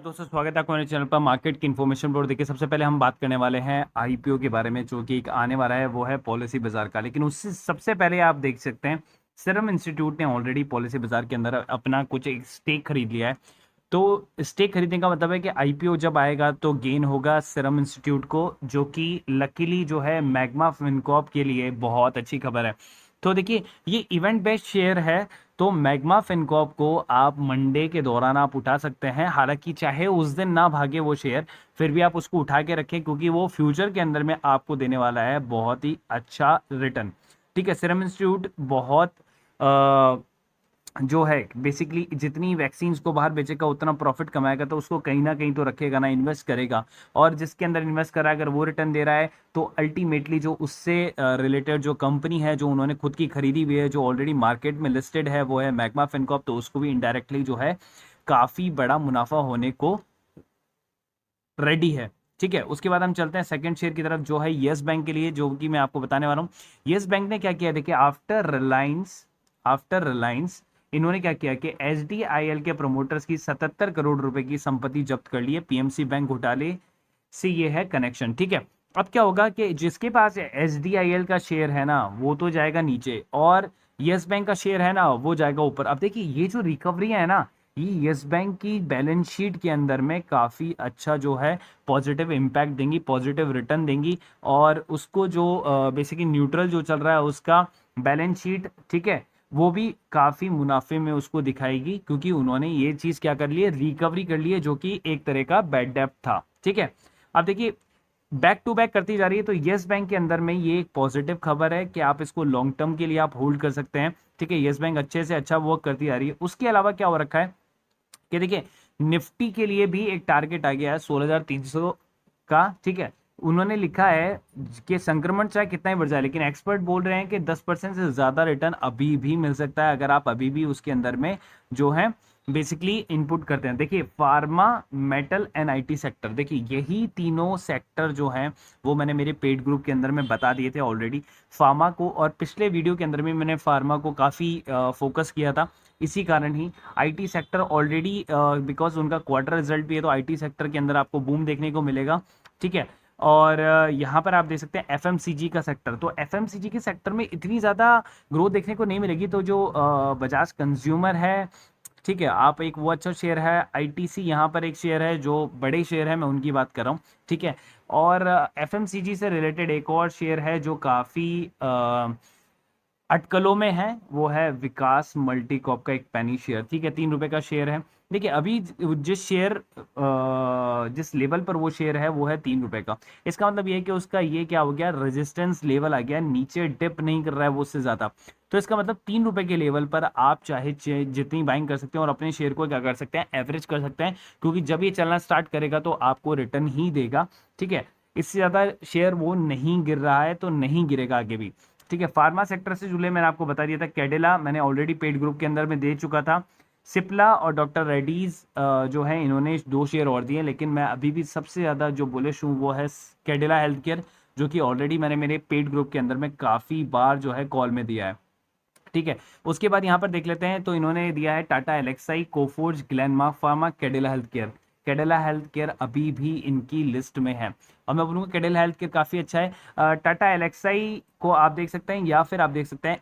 दोस्तों, स्वागत है आपको मेरे चैनल पर मार्केट की इन्फॉर्मेशन पर। देखिए, सबसे पहले हम बात करने वाले हैं आईपीओ के बारे में, जो कि एक आने वाला है, वो है पॉलिसी बाजार का। लेकिन उससे सबसे पहले आप देख सकते हैं सीरम इंस्टीट्यूट ने ऑलरेडी पॉलिसी बाजार के अंदर अपना कुछ एक स्टेक खरीद लिया है। तो स्टेक खरीदने का मतलब है कि आईपीओ जब आएगा तो गेन होगा सीरम इंस्टीट्यूट को, जो कि लकीली जो है मैग्मा फिनकॉर्प के लिए बहुत अच्छी खबर है। तो देखिए, ये इवेंट बेस्ड शेयर है, तो मैग्मा फिनकॉर्प को आप मंडे के दौरान आप उठा सकते हैं। हालांकि चाहे उस दिन ना भागे वो शेयर, फिर भी आप उसको उठा के रखें, क्योंकि वो फ्यूचर के अंदर में आपको देने वाला है बहुत ही अच्छा रिटर्न। ठीक है, सीरम इंस्टीट्यूट बहुत जो है बेसिकली जितनी वैक्सीन को बाहर बेचेगा उतना प्रॉफिट कमाएगा, तो उसको कहीं ना कहीं तो रखेगा ना, इन्वेस्ट करेगा। और जिसके अंदर इन्वेस्ट कर रहा है, अगर वो रिटर्न दे रहा है, तो अल्टीमेटली जो उससे रिलेटेड जो कंपनी है, जो उन्होंने खुद की खरीदी हुई है, जो ऑलरेडी मार्केट में लिस्टेड है, वो है मैग्मा फिनकॉर्प, तो उसको भी इनडायरेक्टली जो है काफी बड़ा मुनाफा होने को रेडी है। ठीक है, उसके बाद हम चलते हैं सेकंड शेयर की तरफ, जो है यस बैंक के लिए, जो कि मैं आपको बताने वाला हूँ। यस बैंक ने क्या किया, देखिए, आफ्टर रिलायंस इन्होंने क्या किया कि एचडीआईएल के प्रमोटर्स की 77 करोड़ रुपए की संपत्ति जब्त कर ली है। पीएमसी बैंक घोटाले से ये है कनेक्शन। ठीक है, अब क्या होगा कि जिसके पास एचडीआईएल का शेयर है ना, वो तो जाएगा नीचे, और यस बैंक का शेयर है ना, वो जाएगा ऊपर। अब देखिए, ये जो रिकवरी है ना, ये यस बैंक की बैलेंस शीट के अंदर में काफी अच्छा जो है पॉजिटिव इम्पैक्ट देंगी, पॉजिटिव रिटर्न देंगी, और उसको जो बेसिकली न्यूट्रल जो चल रहा है उसका बैलेंस शीट, ठीक है, वो भी काफी मुनाफे में उसको दिखाएगी, क्योंकि उन्होंने ये चीज क्या कर ली है, रिकवरी कर ली है, जो कि एक तरह का बैड डेब्ट था। ठीक है, अब देखिए, बैक टू बैक करती जा रही है, तो यस बैंक के अंदर में ये एक पॉजिटिव खबर है कि आप इसको लॉन्ग टर्म के लिए आप होल्ड कर सकते हैं। ठीक है, यस बैंक अच्छे से अच्छा वर्क करती जा रही है। उसके अलावा क्या हो रखा है कि देखिए, निफ्टी के लिए भी एक टारगेट आ गया है 16,300 का। ठीक है, उन्होंने लिखा है कि संक्रमण चाहे कितना ही बढ़ जाए, लेकिन एक्सपर्ट बोल रहे हैं कि 10% से ज्यादा रिटर्न अभी भी मिल सकता है, अगर आप अभी भी उसके अंदर में जो है बेसिकली इनपुट करते हैं। देखिए, pharma, metal and IT sector, देखिए यही तीनों सेक्टर जो हैं वो मैंने मेरे पेड ग्रुप के अंदर में बता दिए थे ऑलरेडी। फार्मा को, और पिछले वीडियो के अंदर में मैंने फार्मा को काफी फोकस किया था। इसी कारण ही आईटी सेक्टर ऑलरेडी, बिकॉज उनका क्वार्टर रिजल्ट भी है, तो आईटी सेक्टर के अंदर आपको बूम देखने को मिलेगा। ठीक है, और यहाँ पर आप देख सकते हैं एफएमसीजी का सेक्टर, तो एफएमसीजी के सेक्टर में इतनी ज़्यादा ग्रोथ देखने को नहीं मिलेगी। तो जो बजाज कंज्यूमर है, ठीक है, आप एक वो अच्छा शेयर है। आईटीसी यहाँ पर एक शेयर है, जो बड़े शेयर है, मैं उनकी बात कर रहा हूँ। ठीक है, और एफएमसीजी से रिलेटेड एक और शेयर है जो काफ़ी अटकलों में है, वो है विकास मल्टीकॉप का एक पेनी शेयर। ठीक है, 3 रुपए का शेयर है। देखिए, अभी जिस लेवल पर वो शेयर है, वो है 3 रुपए का। इसका मतलब ये है कि उसका ये क्या हो गया, रेजिस्टेंस लेवल आ गया, नीचे डिप नहीं कर रहा है वो उससे ज्यादा। तो इसका मतलब 3 रुपए के लेवल पर आप चाहे जितनी बाइंग कर सकते हैं, और अपने शेयर को क्या कर सकते हैं, एवरेज कर सकते हैं, क्योंकि जब ये चलना स्टार्ट करेगा तो आपको रिटर्न ही देगा। ठीक है, इससे ज्यादा शेयर वो नहीं गिर रहा है, तो नहीं गिरेगा आगे भी। ठीक है, फार्मा सेक्टर से जुड़े मैंने आपको बता दिया था। कैडिला मैंने ऑलरेडी पेड ग्रुप के अंदर में दे चुका था। सिप्ला और डॉक्टर रेड्डीज जो है, इन्होंने 2 शेयर और दिए, लेकिन मैं अभी भी सबसे ज्यादा जो बुलिश हूँ वो है कैडिला हेल्थ केयर, जो कि ऑलरेडी मैंने मेरे पेड ग्रुप के अंदर में काफी बार जो है कॉल में दिया है। ठीक है, उसके बाद यहाँ पर देख लेते हैं, तो इन्होंने दिया है Tata Elxsi, Coforge, Glenmark pharma, Cadila health care. Cadila health care अभी भी इनकी लिस्ट में है, और मैं बोलूंगा कैडिला हेल्थ केयर काफी अच्छा है। टाटा एलेक्साई को आप देख सकते हैं, या फिर आप देख सकते हैं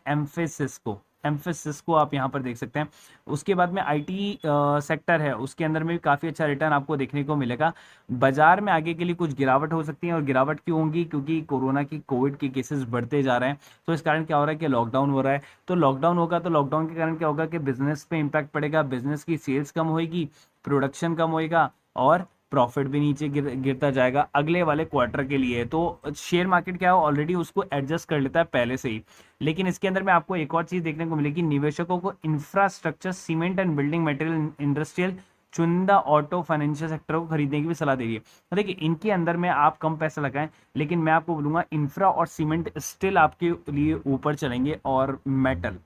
एम्फेसिस को आप यहाँ पर देख सकते हैं। उसके बाद में आईटी सेक्टर है, उसके अंदर में भी काफी अच्छा रिटर्न आपको देखने को मिलेगा। बाजार में आगे के लिए कुछ गिरावट हो सकती है, और गिरावट क्यों होगी, क्योंकि कोविड के केसेस बढ़ते जा रहे हैं। तो इस कारण क्या हो रहा है कि लॉकडाउन हो रहा है, तो लॉकडाउन होगा, तो लॉकडाउन के कारण क्या होगा कि बिजनेस पे इंपैक्ट पड़ेगा, बिजनेस की सेल्स कम होगी, प्रोडक्शन कम होएगा, और प्रॉफिट भी नीचे गिरता जाएगा अगले वाले क्वार्टर के लिए। तो शेयर मार्केट क्या है, ऑलरेडी उसको एडजस्ट कर लेता है पहले से ही। लेकिन इसके अंदर में आपको एक और चीज देखने को मिलेगी, निवेशकों को infrastructure, cement and building material, industrial, चुनिंदा ऑटो, फाइनेंशियल सेक्टर को खरीदने की भी सलाह दे रही है। तो देखिए, इनके अंदर में आप कम पैसा लगाएं, लेकिन मैं आपको बोलूंगा इंफ्रा और सीमेंट स्टिल आपके लिए ऊपर चलेंगे, और मेटल,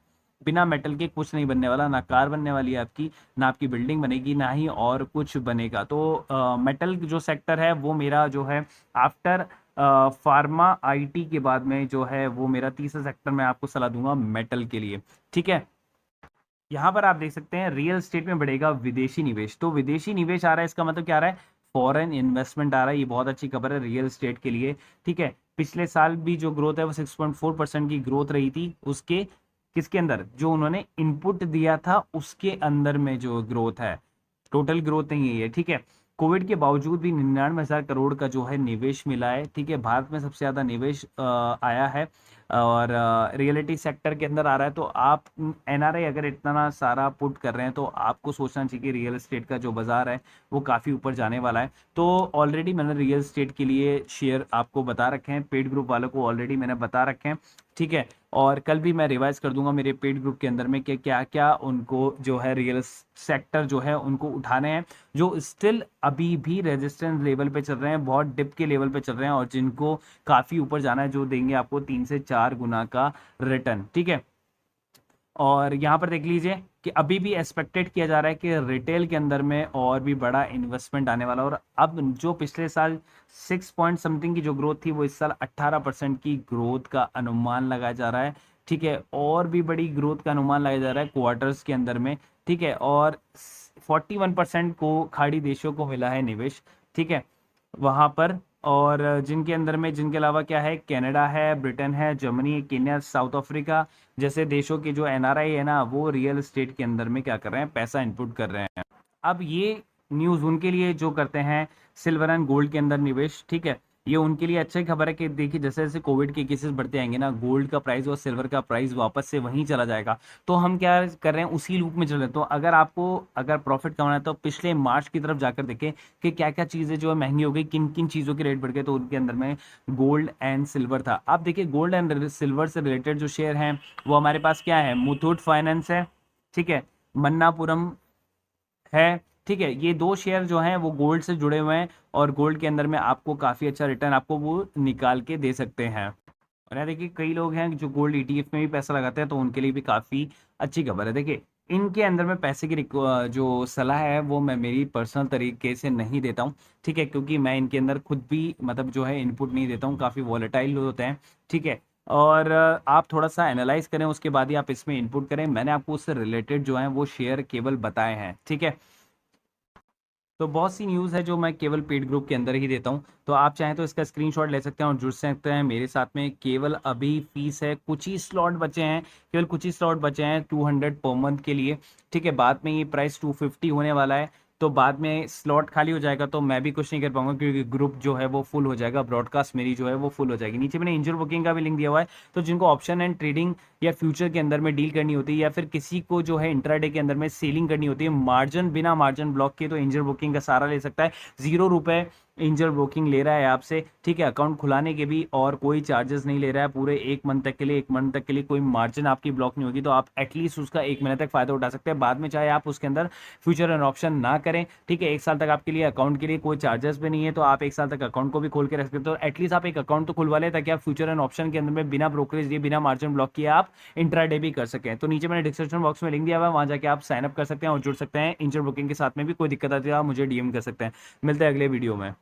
बिना मेटल के कुछ नहीं बनने वाला, ना कार बनने वाली है आपकी, ना आपकी बिल्डिंग बनेगी, ना ही और कुछ बनेगा। तो मेटल जो सेक्टर है वो मेरा जो है आफ्टर फार्मा आईटी के बाद में जो है वो मेरा तीसरा सेक्टर मैं आपको सलाह दूंगा मेटल के लिए। ठीक है, यहाँ पर आप देख सकते हैं रियल एस्टेट में बढ़ेगा विदेशी निवेश। तो विदेशी निवेश आ रहा है, इसका मतलब क्या आ रहा है, फॉरेन इन्वेस्टमेंट आ रहा है। ये बहुत अच्छी खबर है रियल एस्टेट के लिए। ठीक है, पिछले साल भी जो ग्रोथ है वो 6.4% की ग्रोथ रही थी, उसके किसके अंदर, जो उन्होंने इनपुट दिया था उसके अंदर में जो ग्रोथ है, टोटल ग्रोथ नहीं है। ठीक है, कोविड के बावजूद भी 99,000 करोड़ का जो है निवेश मिला है। ठीक है, भारत में सबसे ज्यादा निवेश आया है और रियलिटी सेक्टर के अंदर आ रहा है। तो आप एनआरआई अगर इतना सारा पुट कर रहे हैं तो आपको सोचना चाहिए कि रियल एस्टेट का जो बाजार है वो काफ़ी ऊपर जाने वाला है। तो ऑलरेडी मैंने रियल एस्टेट के लिए शेयर आपको बता रखे हैं, पेड ग्रुप वालों को ऑलरेडी मैंने बता रखे हैं। ठीक है, और कल भी मैं रिवाइज कर दूंगा मेरे पेड ग्रुप के अंदर में कि क्या क्या उनको जो है रियल सेक्टर जो है उनको उठाने हैं, जो स्टिल अभी भी रेजिस्टेंस लेवल पे चल रहे हैं, बहुत डिप के लेवल पे चल रहे हैं, और जिनको काफ़ी ऊपर जाना है, जो देंगे आपको 3 से 4 गुना का रिटर्न। ठीक है, और यहाँ पर देख लीजिए कि अभी भी एक्सपेक्टेड किया जा रहा है कि रिटेल के अंदर में और भी बड़ा इन्वेस्टमेंट आने वाला है। और अब जो पिछले साल 6 पॉइंट समथिंग की जो ग्रोथ थी वो इस साल 18% की ग्रोथ का अनुमान लगाया जा रहा है। ठीक है, और भी बड़ी ग्रोथ का अनुमान लगाया जा रहा है क्वार्टर्स के अंदर में। ठीक है, और 41% को खाड़ी देशों को मिला है निवेश। ठीक है, वहाँ पर, और जिनके अंदर में, जिनके अलावा क्या है, कनाडा है, ब्रिटेन है, जर्मनी, केन्या, साउथ अफ्रीका जैसे देशों के जो एनआरआई है ना, वो रियल एस्टेट के अंदर में क्या कर रहे हैं, पैसा इनपुट कर रहे हैं। अब ये न्यूज़ उनके लिए जो करते हैं सिल्वर एंड गोल्ड के अंदर निवेश। ठीक है, ये उनके लिए अच्छी खबर है कि देखिए जैसे जैसे कोविड के केसेस बढ़ते आएंगे ना, गोल्ड का प्राइस और सिल्वर का प्राइस वापस से वहीं चला जाएगा। तो हम क्या कर रहे हैं, उसी लूप में चल रहे हैं। तो अगर आपको अगर प्रॉफिट कमाना है तो पिछले मार्च की तरफ जाकर देखें कि क्या क्या चीज़ें जो है महंगी हो गई, किन किन चीज़ों के रेट बढ़ गए। तो उनके अंदर में गोल्ड एंड सिल्वर था। आप देखिए गोल्ड एंड सिल्वर से रिलेटेड जो शेयर हैं वो हमारे पास क्या है, मुथूट फाइनेंस है। ठीक है, मन्नापुरम है। ठीक है, ये दो शेयर जो हैं वो गोल्ड से जुड़े हुए हैं, और गोल्ड के अंदर में आपको काफ़ी अच्छा रिटर्न आपको वो निकाल के दे सकते हैं। और यहाँ देखिए कई लोग हैं जो गोल्ड ईटीएफ में भी पैसा लगाते हैं, तो उनके लिए भी काफ़ी अच्छी खबर है। देखिए इनके अंदर में पैसे की जो सलाह है वो मैं मेरी पर्सनल तरीके से नहीं देता हूँ। ठीक है, क्योंकि मैं इनके अंदर खुद भी मतलब जो है इनपुट नहीं देता हूँ, काफ़ी वॉलेटाइल होते हैं। ठीक है, और आप थोड़ा सा एनालाइज करें उसके बाद ही आप इसमें इनपुट करें। मैंने आपको उससे रिलेटेड जो है वो शेयर केवल बताए हैं। ठीक है, तो बहुत सी न्यूज़ है जो मैं केवल पेड ग्रुप के अंदर ही देता हूँ। तो आप चाहें तो इसका स्क्रीनशॉट ले सकते हैं और जुड़ सकते हैं मेरे साथ में। केवल अभी फीस है, कुछ ही स्लॉट बचे हैं, केवल कुछ ही स्लॉट बचे हैं 200 पर मंथ के लिए। ठीक है, बाद में ये प्राइस 250 होने वाला है। तो बाद में स्लॉट खाली हो जाएगा तो मैं भी कुछ नहीं कर पाऊंगा, क्योंकि ग्रुप जो है वो फुल हो जाएगा, ब्रॉडकास्ट मेरी जो है वो फुल हो जाएगी। नीचे मैंने एंजल बुकिंग का भी लिंक दिया हुआ है। तो जिनको ऑप्शन एंड ट्रेडिंग या फ्यूचर के अंदर में डील करनी होती है, या फिर किसी को जो है इंट्राडे के अंदर में सेलिंग करनी होती है मार्जिन, बिना मार्जिन ब्लॉक के, तो एंजल बुकिंग का सहारा ले सकता है। 0 रुपए एंजल ब्रोकिंग ले रहा है आपसे। ठीक है, अकाउंट खुलाने के भी, और कोई चार्जेस नहीं ले रहा है पूरे 1 मंथ तक के लिए। 1 मंथ तक के लिए कोई मार्जिन आपकी ब्लॉक नहीं होगी, तो आप एटलीस्ट उसका 1 महीने तक फायदा उठा सकते हैं। बाद में चाहे आप उसके अंदर फ्यूचर एंड ऑप्शन ना करें। ठीक है, 1 साल तक आपके लिए अकाउंट के लिए कोई चार्जेस भी नहीं है, तो आप 1 साल तक अकाउंट को भी खोल के रख सकते हो। तो एटलीस्ट आप एक अकाउंट तो खुलवा लें, ताकि आप फ्यूचर एंड ऑप्शन के अंदर में बिना ब्रोकरेज दिए, बिना मार्जिन ब्लॉक किए आप इंट्राडे भी कर सकें। तो नीचे मैंने डिस्क्रिप्शन बॉक्स में लिंक दिया हुआ है, वहां जाके आप साइन अप कर सकते हैं और जुड़ सकते हैं एंजल ब्रोकिंग के साथ में भी। कोई दिक्कत आती है आप मुझे डीएम कर सकते हैं। मिलते हैं अगले वीडियो में।